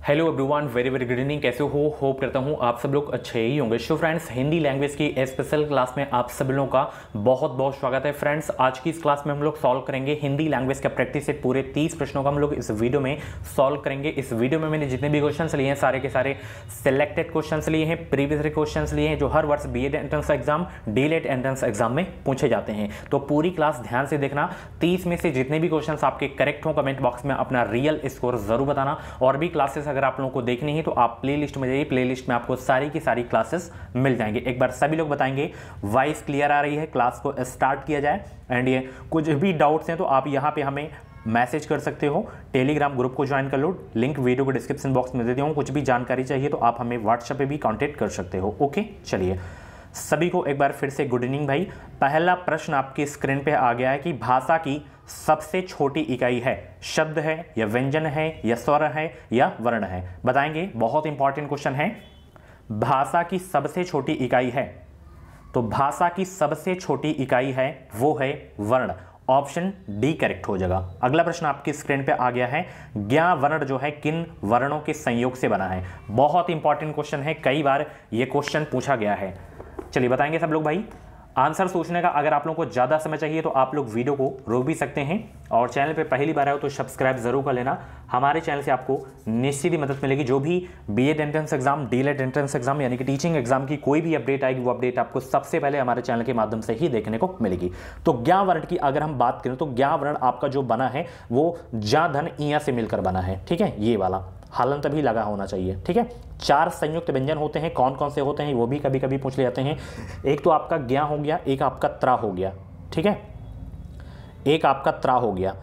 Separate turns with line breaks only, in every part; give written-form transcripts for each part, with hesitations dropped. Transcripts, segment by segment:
Hello everyone, very very good evening. कैसे हो? Hope करता हूँ आप सब लोग अच्छे ही होंगे। सो फ्रेंड्स, हिंदी लैंग्वेज की स्पेशल क्लास में आप सभी लोगों का बहुत बहुत स्वागत है। फ्रेंड्स, आज की इस क्लास में हम लोग सॉल्व करेंगे हिंदी लैंग्वेज का प्रैक्टिस से पूरे 30 प्रश्नों का हम लोग इस वीडियो में सॉल्व करेंगे। इस वीडियो में मैंने जितने भी क्वेश्चन लिए हैं सारे के सारे सिलेक्टेड क्वेश्चन लिए हैं, प्रीवियस क्वेश्चन लिए हैं जो हर वर्ष BEd entrance exam, DElEd entrance exam में पूछे जाते हैं। तो पूरी क्लास ध्यान से देखना। 30 में से जितने भी क्वेश्चन आपके करेक्ट हो कमेंट बॉक्स में अपना रियल स्कोर जरूर बताना। और भी क्लासेस अगर आप लोगों को देखनी है तो आप प्लेलिस्ट में जाइए, प्लेलिस्ट में आपको सारी की सारी क्लासेस मिल जाएंगे। एक बार सभी लोग बताएंगे वॉइस क्लियर आ रही है, क्लास को स्टार्ट किया जाए। एंड ये कुछ भी डाउट्स हैं तो आप यहाँ पे हमें मैसेज कर सकते हो, टेलीग्राम ग्रुप को ज्वाइन कर लो, लिंक वीडियो को डिस्क्रिप्शन बॉक्स में दे दिया हूँ। कुछ भी जानकारी चाहिए तो आप हमें व्हाट्सएप पे भी कांटेक्ट कर सकते हो। ओके, चलिए सभी को एक बार फिर से गुड इवनिंग भाई। पहला प्रश्न आपकी स्क्रीन पे आ गया है कि भाषा की सबसे छोटी इकाई है, शब्द है या व्यंजन है या स्वर है या वर्ण है? बताएंगे। बहुत इंपॉर्टेंट क्वेश्चन है। भाषा की सबसे छोटी इकाई है, तो भाषा की सबसे छोटी इकाई है वो है वर्ण। ऑप्शन डी करेक्ट हो जाएगा। अगला प्रश्न आपकी स्क्रीन पे आ गया है, ज्ञा वर्ण जो है किन वर्णों के संयोग से बना है? बहुत इंपॉर्टेंट क्वेश्चन है, कई बार ये क्वेश्चन पूछा गया है। चलिए बताएंगे सब लोग भाई। आंसर सोचने का अगर आप लोगों को ज़्यादा समय चाहिए तो आप लोग वीडियो को रोक भी सकते हैं, और चैनल पे पहली बार आए हो तो सब्सक्राइब जरूर कर लेना। हमारे चैनल से आपको निश्चित ही मदद मिलेगी। जो भी BEd entrance exam, DElEd entrance exam यानी कि टीचिंग एग्जाम की कोई भी अपडेट आएगी वो अपडेट आपको सबसे पहले हमारे चैनल के माध्यम से ही देखने को मिलेगी। तो ज्ञा वर्ण की अगर हम बात करें तो ज्ञा वर्ण आपका जो बना है वो जा धन इया से मिलकर बना है। ठीक है, ये वाला हलंत भी लगा होना चाहिए। ठीक है, 4 संयुक्त व्यंजन होते हैं। कौन कौन से होते हैं वो भी कभी कभी पूछ ले जाते हैं। एक तो आपका ज्ञा हो गया, एक आपका त्रा हो गया। ठीक है, एक आपका त्रा हो गया।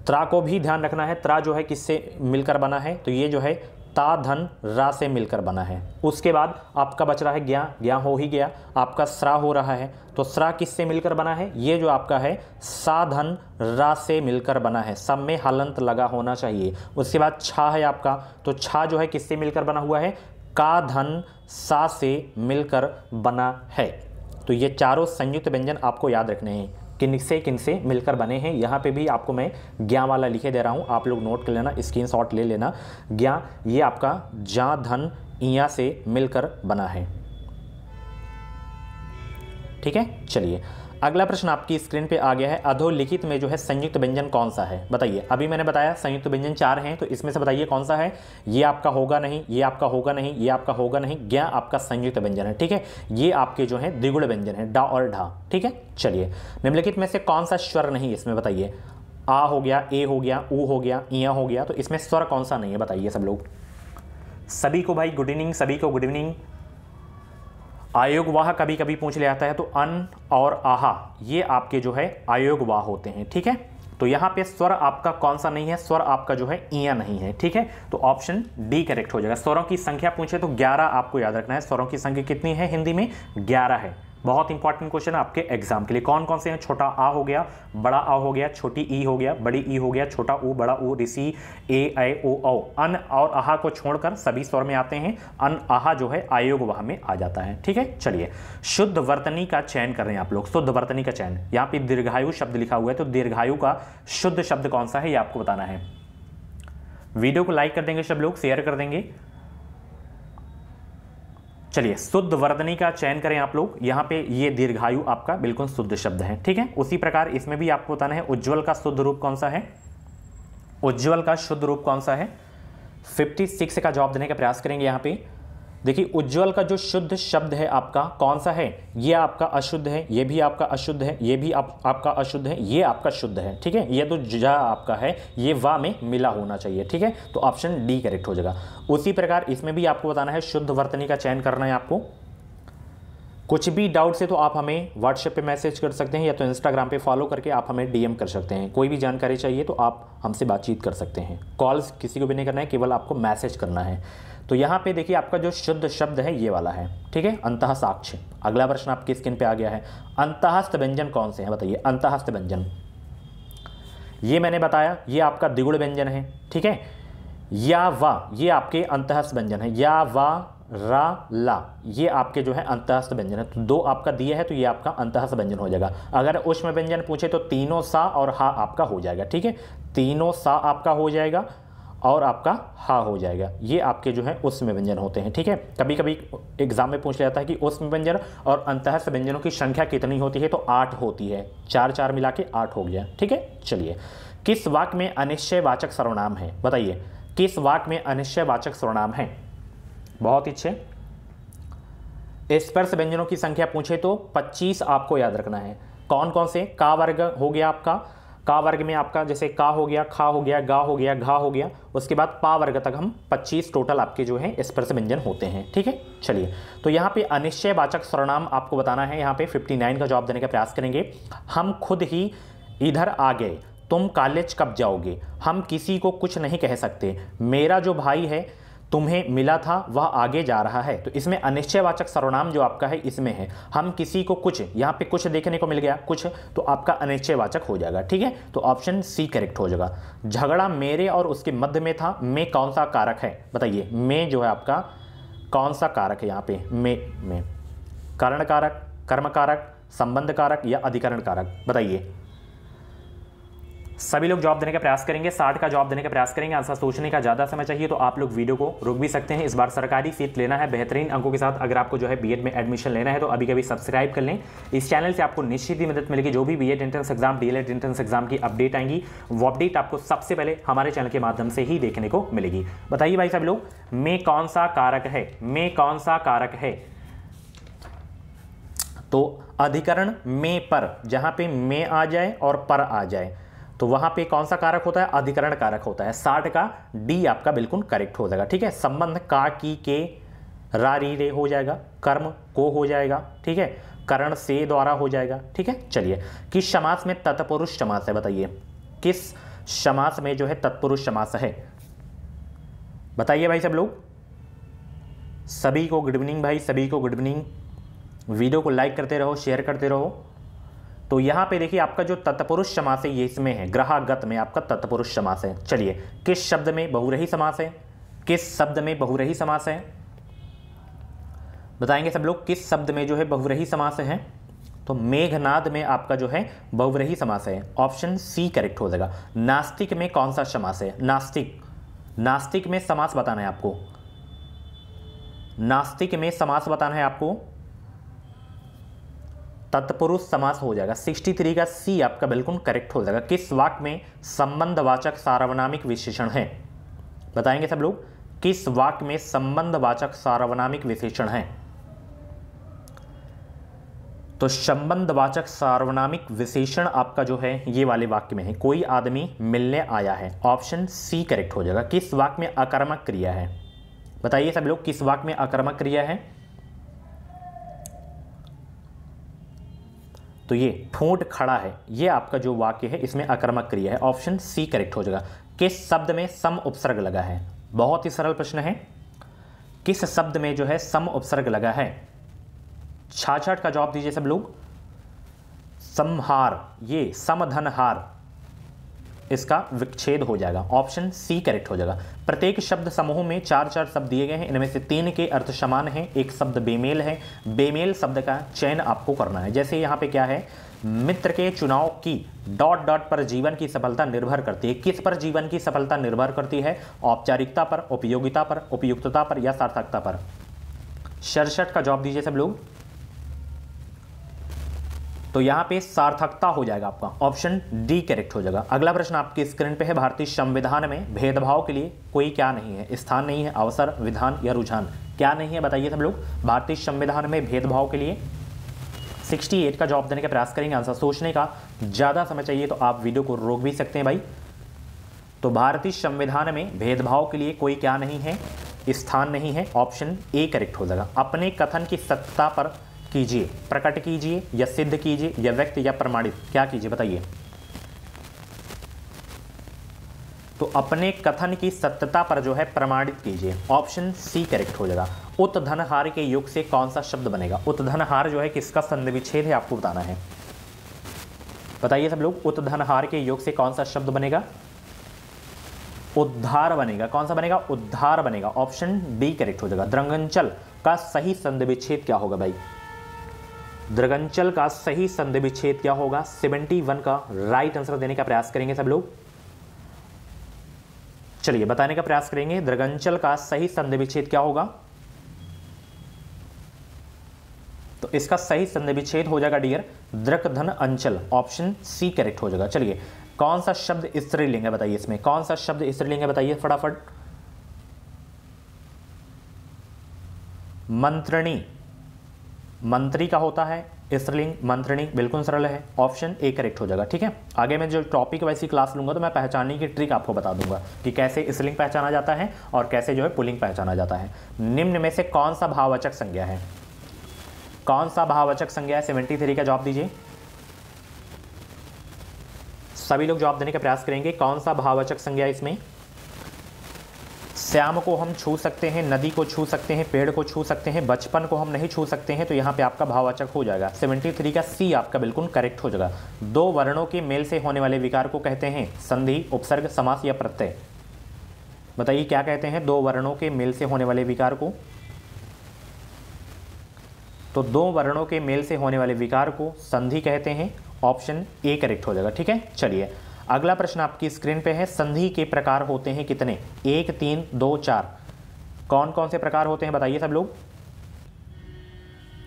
त्रा को भी ध्यान रखना है। त्रा जो है किससे मिलकर बना है? तो ये जो है ता धन रा से मिलकर बना है। उसके बाद आपका बच रहा है ज्ञा, ज्ञा हो ही गया। आपका स्रा हो रहा है, तो स्रा किससे मिलकर बना है? ये जो आपका है सा धन रा से मिलकर बना है। सब में हलंत लगा होना चाहिए। उसके बाद छा है आपका, तो छा जो है किससे मिलकर बना हुआ है? का धन सा से मिलकर बना है। तो ये चारों संयुक्त व्यंजन आपको याद रखने हैं, किनसे मिलकर बने हैं। यहाँ पे भी आपको मैं ज्ञा वाला लिखे दे रहा हूँ, आप लोग नोट कर लेना, स्क्रीनशॉट ले लेना। ज्ञा ये आपका जा धन इया से मिलकर बना है। ठीक है, चलिए अगला प्रश्न आपकी स्क्रीन पे आ गया है, अधोलिखित में जो है संयुक्त व्यंजन कौन सा है? बताइए। अभी मैंने बताया संयुक्त व्यंजन 4 हैं, तो इसमें से बताइए कौन सा है? ये आपका होगा नहीं, ये आपका होगा नहीं, ये आपका होगा नहीं। ज्ञा आपका संयुक्त व्यंजन है। ठीक है, ये आपके जो है द्विगुण व्यंजन है, डा और ढा। ठीक है, चलिए निम्नलिखित में से कौन सा स्वर नहीं इसमें? बताइए। आ हो गया, ए हो गया, ऊ हो गया, इया हो गया, तो इसमें स्वर कौन सा नहीं है? बताइए सब लोग। सभी को भाई गुड इवनिंग, सभी को गुड इवनिंग। आयोग वाह कभी कभी पूछ ले आता है, तो अन और आहा ये आपके जो है आयोग वाह होते हैं। ठीक है, तो यहाँ पे स्वर आपका कौन सा नहीं है? स्वर आपका जो है इया नहीं है। ठीक है, तो ऑप्शन डी करेक्ट हो जाएगा। स्वरों की संख्या पूछे तो 11 आपको याद रखना है। स्वरों की संख्या कितनी है हिंदी में? 11 है। बहुत इंपॉर्टेंट क्वेश्चन है आपके एग्जाम के लिए। कौन कौन से हैं? छोटा आ हो गया, बड़ा आ हो गया, छोटी ई हो गया, बड़ी ई हो गया, छोटा ऊ, बड़ा ऊ, ऋषि, ए, ऐ, ओ, औ। अन और आहा को छोड़कर सभी स्वर में आते हैं। अन आहा जो है आयोग वाह में आ जाता है। ठीक है, चलिए शुद्ध वर्तनी का चयन कर रहे हैं आप लोग। शुद्ध वर्तनी का चयन, यहाँ पे दीर्घायु शब्द लिखा हुआ है, तो दीर्घायु का शुद्ध शब्द कौन सा है ये आपको बताना है। वीडियो को लाइक कर देंगे सब लोग, शेयर कर देंगे। चलिए शुद्ध वर्तनी का चयन करें आप लोग। यहाँ पे ये दीर्घायु आपका बिल्कुल शुद्ध शब्द है। ठीक है, उसी प्रकार इसमें भी आपको बताना है उज्ज्वल का शुद्ध रूप कौन सा है? उज्ज्वल का शुद्ध रूप कौन सा है? 56 का जवाब देने का प्रयास करेंगे। यहाँ पे देखिए उज्ज्वल का जो शुद्ध शब्द है आपका कौन सा है? ये आपका अशुद्ध है, ये भी आपका अशुद्ध है, ये भी आपका अशुद्ध है, ये आपका शुद्ध है। ठीक है, ये तो जा आपका है, ये वा में मिला होना चाहिए। ठीक है, तो ऑप्शन डी करेक्ट हो जाएगा। उसी प्रकार इसमें भी आपको बताना है शुद्ध वर्तनी का चयन करना है आपको। कुछ भी डाउट्स है तो आप हमें व्हाट्सएप पे मैसेज कर सकते हैं, या तो इंस्टाग्राम पे फॉलो करके आप हमें डीएम कर सकते हैं। कोई भी जानकारी चाहिए तो आप हमसे बातचीत कर सकते हैं। कॉल्स किसी को भी नहीं करना है, केवल आपको मैसेज करना है। तो यहाँ पे देखिए आपका जो शुद्ध शब्द है ये वाला है। ठीक है, अंतः साक्ष्य। अगला प्रश्न आपकी स्क्रीन पे आ गया है, अंतःस्थ व्यंजन कौन से हैं? बताइए। अंतःस्थ व्यंजन ये मैंने बताया, ये आपका द्विगुण व्यंजन है। ठीक है, या वा ये आपके अंतःस्थ व्यंजन है। या वा रा ला ये आपके जो है अंतःस्थ व्यंजन है। तो 2 आपका दिया है, तो ये आपका अंतःस्थ व्यंजन हो जाएगा। अगर उष्म व्यंजन पूछे तो तीनों सा और हा आपका हो जाएगा। ठीक है, तीनों सा आपका हो जाएगा। और आपका हा हो जाएगा। ये आपके जो है उष्म व्यंजन होते हैं, ठीक है। कभी कभी एग्जाम में पूछ लिया जाता है कि उष्म व्यंजन और अंतःस्थ व्यंजनों की संख्या कितनी होती है, तो 8 होती है। 4 4 मिला के 8 हो गया, ठीक है। चलिए, किस वाक्य में अनिश्चयवाचक सर्वनाम है, बताइए किस वाक्य में अनिश्चयवाचक सर्वनाम है। बहुत ही अच्छे। स्पर्श व्यंजनों की संख्या पूछे तो 25 आपको याद रखना है। कौन कौन से? का वर्ग हो गया आपका, का वर्ग में आपका जैसे का हो गया, खा हो गया, गा हो गया, घा हो गया, उसके बाद पा वर्ग तक हम 25 टोटल आपके जो है स्पर्श व्यंजन होते हैं, ठीक है। चलिए, तो यहाँ पे अनिश्चयवाचक सर्वनाम आपको बताना है। यहाँ पे 59 का जवाब देने का प्रयास करेंगे। हम खुद ही इधर आ गए, तुम कॉलेज कब जाओगे, हम किसी को कुछ नहीं कह सकते, मेरा जो भाई है तुम्हें मिला था वह आगे जा रहा है। तो इसमें अनिश्चयवाचक सर्वनाम जो आपका है इसमें है हम किसी को कुछ, यहाँ पे कुछ देखने को मिल गया कुछ, तो आपका अनिश्चयवाचक हो जाएगा, ठीक है। तो ऑप्शन सी करेक्ट हो जाएगा। झगड़ा मेरे और उसके मध्य में था, में कौन सा कारक है, बताइए में जो है आपका कौन सा कारक है। यहाँ पे में कारण कारक, कर्म कारक, संबंध कारक या अधिकरण कारक, बताइए। सभी लोग जवाब देने का प्रयास करेंगे, 60 का जवाब देने का प्रयास करेंगे। आंसर सोचने का ज़्यादा समय चाहिए तो आप लोग वीडियो को रोक भी सकते हैं। इस बार सरकारी सीट लेना है बेहतरीन अंकों के साथ। अगर आपको जो है बीएड में एडमिशन लेना है तो अभी कभी सब्सक्राइब कर लें। इस चैनल से आपको निश्चित ही मदद मिलेगी। जो भी BEd entrance exam, DElEd entrance exam की अपडेट आएंगी, वो अपडेट आपको सबसे पहले हमारे चैनल के माध्यम से ही देखने को मिलेगी। बताइए भाई साहब लोग, में कौन सा कारक है, में कौन सा कारक है। तो अधिकरण में पर, जहां पे में आ जाए और पर आ जाए तो वहां पे कौन सा कारक होता है, अधिकरण कारक होता है। 60 का डी आपका बिल्कुल करेक्ट हो जाएगा, ठीक है। संबंध का, की, के, रा, री, रे हो जाएगा, कर्म को हो जाएगा, ठीक है, करण से द्वारा हो जाएगा, ठीक है। चलिए, किस समास में तत्पुरुष समास है, बताइए किस समास में जो है तत्पुरुष समास है, बताइए भाई सब लोग। सभी को गुड इवनिंग भाई, सभी को गुड इवनिंग। वीडियो को लाइक करते रहो, शेयर करते रहो। तो यहां पे देखिए आपका जो तत्पुरुष समास है ये इसमें है, ग्रहागत में आपका तत्पुरुष समास है। चलिए, किस शब्द में बहुव्रीहि समास है, किस शब्द में बहुव्रीहि समास है, बताएंगे सब लोग किस शब्द में जो है बहुव्रीहि समास है। तो मेघनाद में आपका जो है बहुव्रीहि समास है, ऑप्शन सी करेक्ट हो जाएगा। नास्तिक में कौन सा समास है, नास्तिक, नास्तिक में समास बताना है आपको, नास्तिक में समास बताना है आपको, तत्पुरुष समास हो जाएगा। 63 का सी आपका बिल्कुल करेक्ट हो जाएगा। किस वाक्य में संबंधवाचक सार्वनामिक विशेषण है, बताएंगे सब लोग किस वाक्य में संबंधवाचक सार्वनामिक विशेषण है। तो संबंधवाचक सार्वनामिक विशेषण आपका जो है ये वाले वाक्य में है, कोई आदमी मिलने आया है, ऑप्शन सी करेक्ट हो जाएगा। किस वाक्य में आकर्मक क्रिया है, बताइए सब लोग किस वाक्य में आकर्मक क्रिया है। तो ये ठोंठ खड़ा है, ये आपका जो वाक्य है इसमें आकर्मक क्रिया है, ऑप्शन सी करेक्ट हो जाएगा। किस शब्द में सम उपसर्ग लगा है, बहुत ही सरल प्रश्न है, किस शब्द में जो है सम उपसर्ग लगा है। 66 का जवाब दीजिए सब लोग। समहार, ये समधनहार, इसका विच्छेद हो जाएगा, ऑप्शन सी करेक्ट हो जाएगा। प्रत्येक शब्द समूह में 4-4 शब्द दिए गए हैं, इनमें से 3 के अर्थ समान हैं, एक शब्द बेमेल है। बेमेल शब्द का चयन आपको करना है। जैसे यहाँ पे क्या है, मित्र के चुनाव की ... पर जीवन की सफलता निर्भर करती है। किस पर जीवन की सफलता निर्भर करती है, औपचारिकता पर, उपयोगिता पर, उपयुक्तता पर या सार्थकता पर। 67 का जवाब दीजिए सब लोग। तो यहां पे सार्थकता हो जाएगा आपका, ऑप्शन डी करेक्ट हो जाएगा। अगला प्रश्न आपकी स्क्रीन पे है, भारतीय संविधान में भेदभाव के लिए कोई क्या नहीं है, स्थान नहीं है, अवसर, विधान या रुझान, क्या नहीं है बताइए सब लोग। भारतीय संविधान में भेदभाव के लिए 68 का जवाब देने का प्रयास करेंगे। आंसर सोचने का ज़्यादा समय चाहिए तो आप वीडियो को रोक भी सकते हैं भाई। तो भारतीय संविधान में भेदभाव के लिए कोई क्या नहीं है, स्थान नहीं है, ऑप्शन ए करेक्ट हो जाएगा। अपने कथन की सत्यता पर कीजिए, प्रकट कीजिए या सिद्ध कीजिए या व्यक्त या प्रमाणित, क्या कीजिए बताइए। तो अपने कथन की सत्यता पर जो है प्रमाणित कीजिए, ऑप्शन सी करेक्ट हो जाएगा। उत्धनहार के युग से कौन सा शब्द बनेगा, उत्धनहार जो है किसका संधि विच्छेद है आपको बताना है, बताइए सब लोग। उत्धनहार के युग से कौन सा शब्द बनेगा, उद्धार बनेगा, कौन सा बनेगा, उद्धार बनेगा, ऑप्शन डी करेक्ट हो जाएगा। द्रंगंचल का सही संधि विच्छेद क्या होगा भाई, द्रगंचल का सही संधि विच्छेद क्या होगा। 71 का राइट आंसर देने का प्रयास करेंगे सब लोग। चलिए बताने का प्रयास करेंगे। दृगंचल का सही संधि विच्छेद क्या होगा? तो इसका सही संधि विच्छेद हो जाएगा डियर दृक्धन अंचल, ऑप्शन सी करेक्ट हो जाएगा। चलिए कौन सा शब्द स्त्रीलिंग है बताइए, इसमें कौन सा शब्द स्त्रीलिंग है बताइए फटाफट। मंत्रिणी, मंत्री का होता है स्त्रीलिंग मंत्रिणी, बिल्कुल सरल है, ऑप्शन ए करेक्ट हो जाएगा। ठीक है, आगे मैं जो टॉपिक वैसी क्लास लूंगा तो मैं पहचानने की ट्रिक आपको बता दूंगा कि कैसे स्त्रीलिंग पहचाना जाता है और कैसे जो है पुल्लिंग पहचाना जाता है। निम्न में से कौन सा भाववाचक संज्ञा है? कौन सा भाववाचक संज्ञा है? 73 का जवाब दीजिए। सभी लोग जवाब देने का प्रयास करेंगे। कौन सा भाववाचक संज्ञा है इसमें? श्याम को हम छू सकते हैं, नदी को छू सकते हैं, पेड़ को छू सकते हैं, बचपन को हम नहीं छू सकते हैं, तो यहाँ पे आपका भाववाचक हो जाएगा 73 का सी आपका बिल्कुल करेक्ट हो जाएगा। दो वर्णों के मेल से होने वाले विकार को कहते हैं संधि, उपसर्ग, समास या प्रत्यय। बताइए क्या कहते हैं दो वर्णों के मेल से होने वाले विकार को? तो दो वर्णों के मेल से होने वाले विकार को संधि कहते हैं, ऑप्शन ए करेक्ट हो जाएगा। ठीक है, चलिए अगला प्रश्न आपकी स्क्रीन पे है। संधि के प्रकार होते हैं कितने? 1, 3, 2, 4। कौन कौन से प्रकार होते हैं बताइए सब लोग,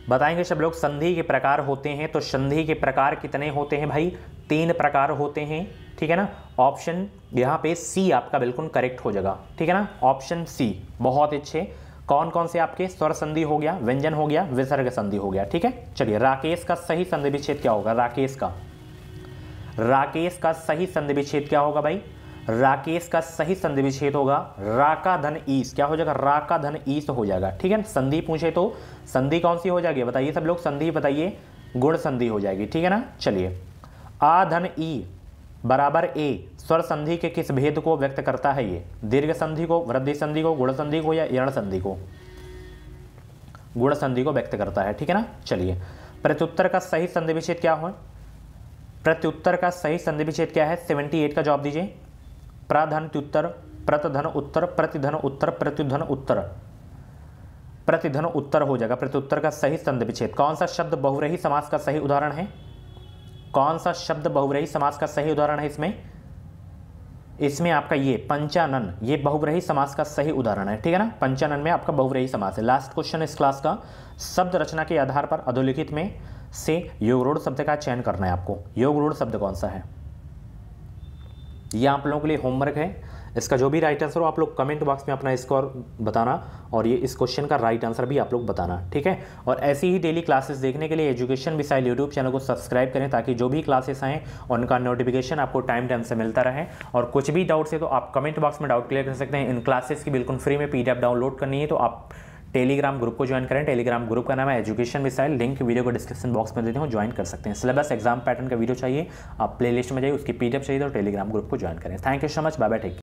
बताएंगे सब लोग। संधि के प्रकार होते हैं, तो संधि के प्रकार कितने होते हैं भाई? 3 प्रकार होते हैं। ठीक है ना, ऑप्शन यहाँ पे सी आपका बिल्कुल करेक्ट हो जाएगा। ठीक है ना, ऑप्शन सी, बहुत अच्छे। कौन कौन से आपके? स्वर संधि हो गया, व्यंजन हो गया, विसर्ग संधि हो गया। ठीक है, चलिए राकेश का सही संधि विच्छेद क्या होगा? राकेश का सही संधि विच्छेद क्या होगा भाई? राकेश का सही संधि विच्छेद होगा राका धन ईस। क्या हो जाएगा? राका धन ईस हो जाएगा। ठीक है, संधि पूछे तो संधि कौन सी हो जाएगी बताइए सब लोग? संधि बताइए, गुण संधि हो जाएगी। ठीक है ना, चलिए आ धन ई बराबर ए स्वर संधि के किस भेद को व्यक्त करता है? ये दीर्घ संधि को, वृद्धि संधि को, गुण संधि को या यण संधि को? गुण संधि को व्यक्त करता है। ठीक है ना, चलिए प्रत्युत्तर का सही संधि विच्छेद क्या हो? प्रत्युत्तर का सही संधि विच्छेद क्या है? 78 का जवाब दीजिए। प्रधनत्युत्तर, प्रतधन उत्तर, प्रतिधन उत्तर, प्रत्युधन उत्तर। प्रतिधन उत्तर हो जाएगा प्रत्युत्तर का सही संधि विच्छेद। कौन सा शब्द बहुव्रीहि समास का सही उदाहरण है? कौन सा शब्द बहुव्रीहि समास का सही उदाहरण है इसमें? इसमें आपका ये पंचानन, ये बहुव्रीहि समास का सही उदाहरण है। ठीक है ना, पंचानन में आपका बहुव्रीहि समास है। लास्ट क्वेश्चन इस क्लास का, शब्द रचना के आधार पर अधोलिखित में से योगरूढ़ शब्द का चयन करना है आपको। योगरूढ़ शब्द कौन सा है? ये आप लोगों के लिए होमवर्क है। इसका जो भी राइट आंसर हो आप लोग कमेंट बॉक्स में अपना स्कोर बताना, और ये इस क्वेश्चन का राइट आंसर भी आप लोग बताना। ठीक है, और ऐसी ही डेली क्लासेस देखने के लिए एजुकेशन मिसाइल यूट्यूब चैनल को सब्सक्राइब करें, ताकि जो भी क्लासेस आएँ उनका नोटिफिकेशन आपको टाइम से मिलता रहे। और कुछ भी डाउट्स है तो आप कमेंट बॉक्स में डाउट क्लियर कर सकते हैं। इन क्लासेस की बिल्कुल फ्री में PDF डाउनलोड करनी है तो आप टेलीग्राम ग्रुप को ज्वाइन करें। टेलीग्राम ग्रुप का नाम है एजुकेशन मिसाइल, लिंक वीडियो को डिस्क्रिप्शन बॉक्स में देते हो, ज्वाइन कर सकते हैं। सिलेबस एग्जाम पैटर्न का वीडियो चाहिए, आप प्लेलिस्ट में जाइए, उसकी PDF चाहिए तो टेलीग्राम ग्रुप को ज्वाइन करें। Thank you so much, bye bye, take care.